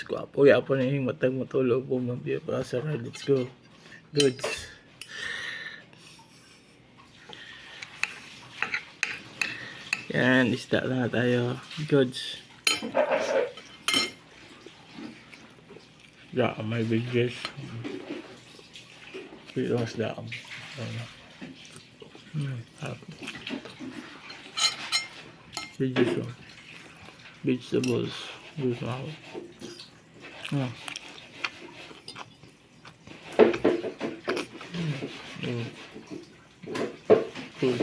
Gwapo po na yung matag matulog po mabiya para sa ride. Let's go. Good. Yan, isda na tayo. Goods. Yeah, may bigges. Pero mas daam. Bigges oh. Vegetables. Good now. Good.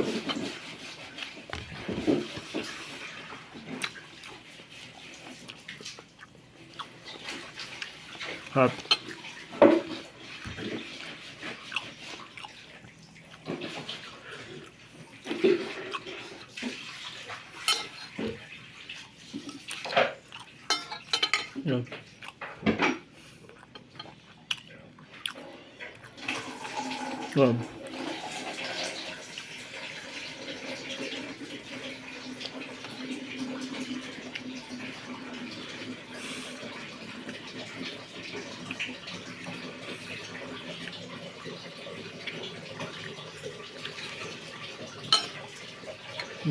Hot. Yun. Yun.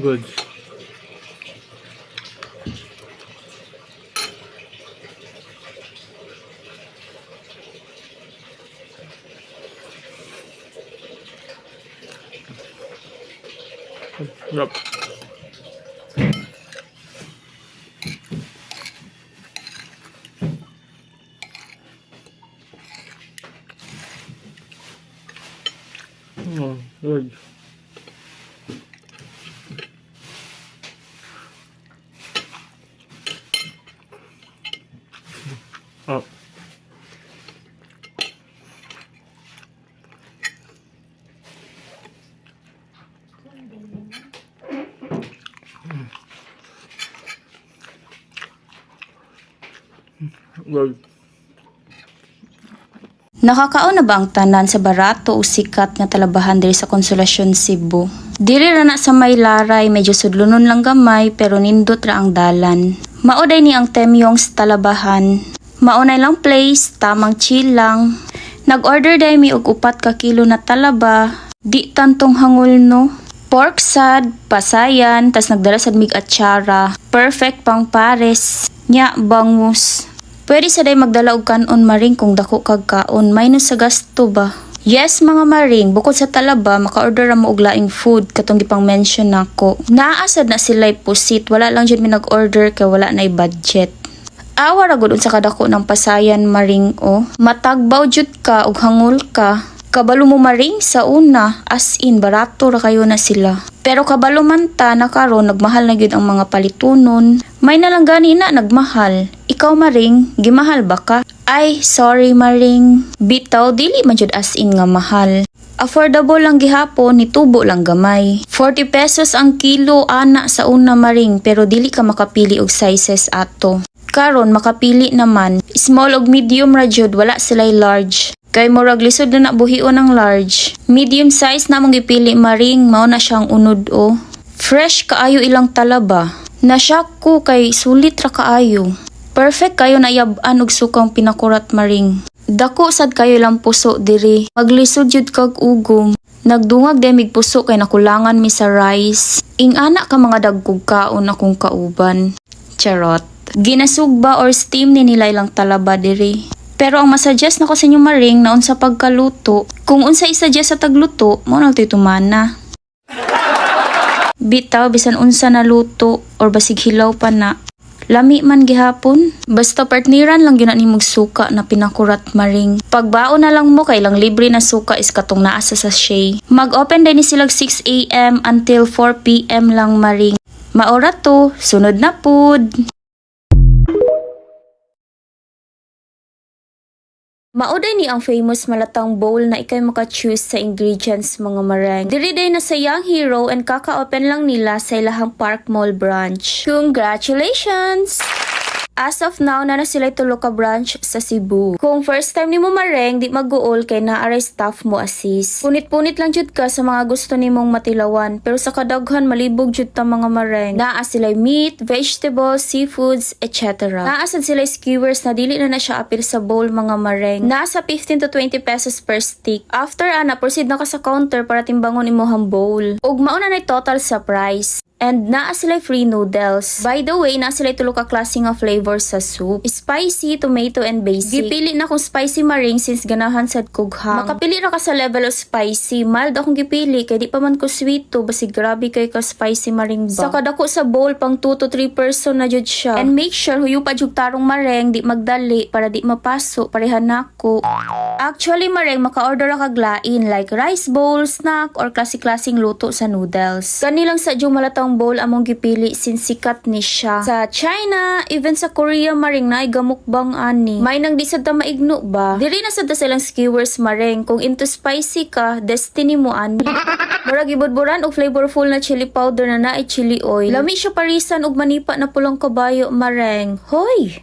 Good. Yep. Oh, good. Oh. Good. Nakakaon na ba ang tanan sa barato o sikat nga talabahan diri sa Consolacion, Cebu? Diri ra na sa may laray, medyo sudlunon lang gamay pero nindot ra ang dalan. Mauday ni ang Temyong sa talabahan. Maunay lang place, tamang chill lang. Nag-order day mi og 4 ka kilo na talaba, di tantong hangul no. Pork sad, pasayan, tas nagdala sad mig atsara. Perfect pang pares. Nya bangus. Pwede sa day magdala og kanon maring kung dako kag kaon, minus sa gasto ba? Yes mga maring, bukod sa talaba, maka-order ra mo og laing food katong gipang mention nako. Naasad na sila'y pusit, wala lang jud mi nag-order kay wala nay budget. Awa ra gud unsa kadako ng pasayan maring o. Matagbaw jud ka og hangul ka. Kabalo mo maring sa una, as in barato ra kayo na sila. Pero kabalo man ta na karon nagmahal na gyud ang mga palitunon. May nalang gani na nagmahal. Ikaw maring, gimahal ba ka? Ay, sorry maring. Bitaw dili man jud as in nga mahal. Affordable lang gihapon, nitubo lang gamay. 40 pesos ang kilo ana sa una maring pero dili ka makapili og sizes ato. Karon makapili naman, small og medium ra jud, wala sila'y large. Kay murag lisod na buhion ang large. Medium size na mong gipili maring, mao na siyang unod o. Fresh kaayo ilang talaba. Nasyak ko kay sulit ra kaayo. Perfect kayo na yab-an og sukang pinakurat maring. Dako sad kayo lang puso diri. Maglisod jud kag ugom. Nagdungag demig puso kay nakulangan mi sa rice. Ing ana ka mga dagkog kaon akong kauban. Charot. Ginasugba or steam ni nila ilang talaba diri. Pero ang masuggest nako sa inyo maring na unsa pagkaluto. Kung unsa i-suggest sa tagluto, mo nang tumana. Bitaw bisan unsa na luto or basig hilaw pa na. Lami man gihapon. Basta partneran lang gyud nimog suka na pinakurat maring. Pagbaon na lang mo kay lang libre na suka is katong naa sa sachet. Mag-open din ni silag 6 AM until 4 PM lang maring. Maora to, sunod na pud. Mauday ni ang famous malatang bowl na ikay maka-choose sa ingredients mga marang. Diri day na sa Young Hero and kaka-open lang nila sa ilahang Park Mall branch. Congratulations! As of now, na sila tulo ka branch sa Cebu. Kung first time nimo mareng, di mag-goal kay naaray staff mo assist. Punit-punit lang jud ka sa mga gusto nimong matilawan, pero sa kadaghan malibog jud ta mga mareng. Naa sila meat, vegetables, seafoods, etc. Naa sad sila skewers na dili na siya apil sa bowl mga mareng. Nasa 15 to 20 pesos per stick. After ana, proceed na ka sa counter para timbangon imong bowl. Ug mauna na total sa price. And naa sila free noodles. By the way, naa sila tulo ka klase nga flavors sa soup. Spicy, tomato, and basic. Gipili na kung spicy maring since ganahan sad kughang. Makapili ra ka sa level of spicy. Mild akong gipili kay di pa man ko sweet to basi grabe kay ka spicy maring ba. Sa kadako sa bowl pang 2 to 3 person na jud siya. And make sure huyo pa jud tarong mareng di magdali para di mapaso parehan nako. Actually mareng maka-order ra kag lain like rice bowl, snack, or klase-klaseng luto sa noodles. Kanilang sa jung malatang bowl among gipili since sikat ni siya. Sa China, even sa Korea maring na gamukbang ani. May nang di sad ta maigno ba? Diri na sad ta silang skewers mareng. Kung into spicy ka, destiny mo ani. Murag ibudburan og flavorful na chili powder na naay chili oil. Lami siya parisan og manipa na pulong kabayo mareng. Hoy!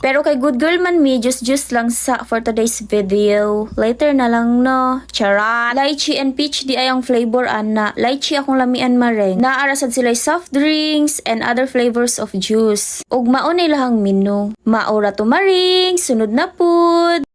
Pero kay good girl man me, just lang sa for today's video. Later na lang no. Charat! Lychee and peach di ay ang flavor ana. Lychee akong lamian mareng. Naara sad sila soft drinks and other flavors of juice. Ug mao na ilahang menu. Maura to maring, sunod na pud.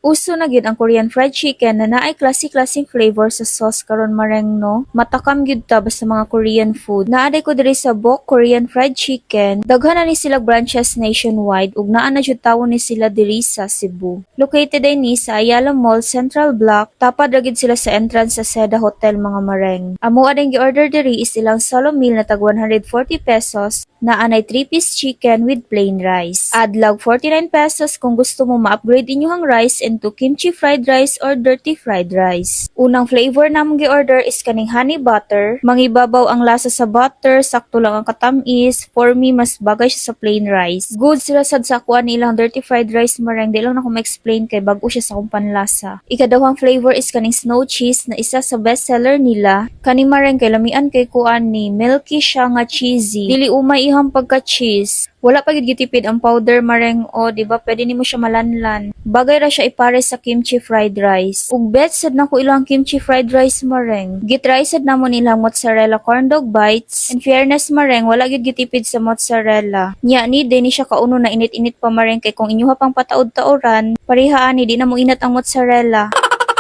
Uso na gyud ang Korean fried chicken na naay klase-klaseng flavor sa sauce karon mareng no. Matakam gyud ta basta mga Korean food. Naaday ko diri sa Bok Korean fried chicken. Daghan na ni sila branches nationwide ug naa na jud tawon ni sila diri sa Cebu. Located ay ni sa Ayala Mall Central Block. Tapad ra gyud sila sa entrance sa Seda Hotel mga mareng. Amo ading gi-order diri is ilang solo meal na tag 140 pesos. Naa nay 3-piece chicken with plain rice. Adlag 49 pesos kung gusto mo ma-upgrade inyong rice into kimchi fried rice or dirty fried rice. Unang flavor namong gi-order is kaning honey butter. Mangibabaw ang lasa sa butter, sakto lang ang katamis. For me, mas bagay siya sa plain rice. Good sila sad sa kuan nilang dirty fried rice marang. Di lang na ko ma-explain kay bago siya sa akong panlasa. Ikadawang flavor is kaning snow cheese na isa sa bestseller nila. Kaning marang kay lamian kay kuan ni milky siya nga cheesy. Dili umay ihang pagka-cheese. Wala pa gid gitipid ang powder mareng o di ba pwede nimo siya malanlan. Bagay ra siya ipare sa kimchi fried rice. Ug bet sad nako ilang kimchi fried rice mareng. Gitry sad namon ilang mozzarella corn dog bites. In fairness mareng wala gid gitipid sa mozzarella. Nya ni dinhi siya kauno na init-init pa mareng kay kung inyo pang pataod-taoran, pareha ani di na mo inat ang mozzarella.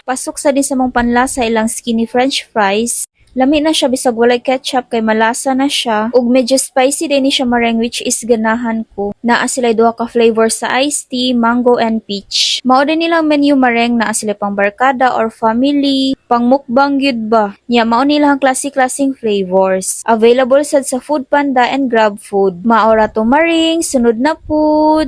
Pasok sa din sa mong panlasa ilang skinny french fries. Lami na siya bisag walay ketchup kay malasa na siya ug medyo spicy din siya mareng which is ganahan ko. Naa sila duha ka flavor sa iced tea, mango and peach. Mao din nilang menu mareng naa sila pang barkada or family, pang mukbang gyud ba. Nya mao nilang klase-klaseng flavors. Available sad sa Food Panda and Grab Food. Maora to maring, sunod na pud.